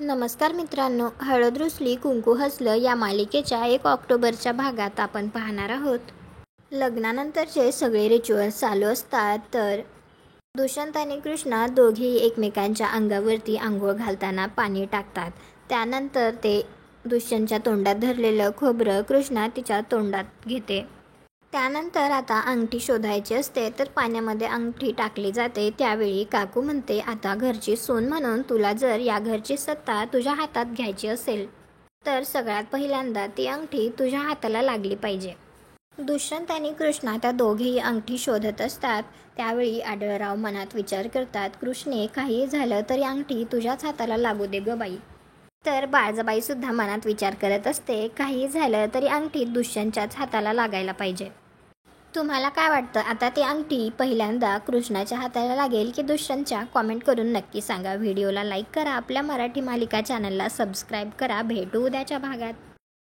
नमस्कार मित्रांनो, हळद रुसली कुंकू हसलं या मालिकेच्या 1 ऑक्टोबरच्या भागात आपण पाहणार आहोत. लग्नानंतरचे सगळे रिच्युअल्स चालू असतात तर दुष्यंत आणि कृष्णा दोघेही एकमेकांच्या अंगावरती आंघोळ घालताना पाणी टाकतात. त्यानंतर ते दुष्यंतच्या तोंडात धरलेलं खोबरं कृष्णा तिच्या तोंडात घेते. त्यानंतर आता अंगठी शोधायची असते तर पाण्यामध्ये अंगठी टाकली जाते. त्यावेळी काकू म्हणते, आता घरची सून म्हणून तुला जर या घरची सत्ता तुझ्या हातात घ्यायची असेल तर सगळ्यात पहिल्यांदा ती अंगठी तुझ्या हाताला लागली पाहिजे. दुष्यंत आणि कृष्णा त्या दोघेही अंगठी शोधत असतात. त्यावेळी आढळराव मनात विचार करतात, कृष्णे काही झालं तरी अंगठी तुझ्याच हाताला लागू दे ग बाई. तर बाळजाबाई सुद्धा मनात विचार करत असते, काही झालं तरी अंगठी दुष्यंतच्याच हाताला लागायला पाहिजे. तुम्हाला काय वाटतं, आता ती अंगठी पहिल्यांदा कृष्णाच्या हाताला लागेल की दुष्यंतच्या? कॉमेंट करून नक्की सांगा. व्हिडिओला लाईक करा, आपल्या मराठी मालिका चॅनलला सबस्क्राईब करा. भेटू उद्याच्या भागात.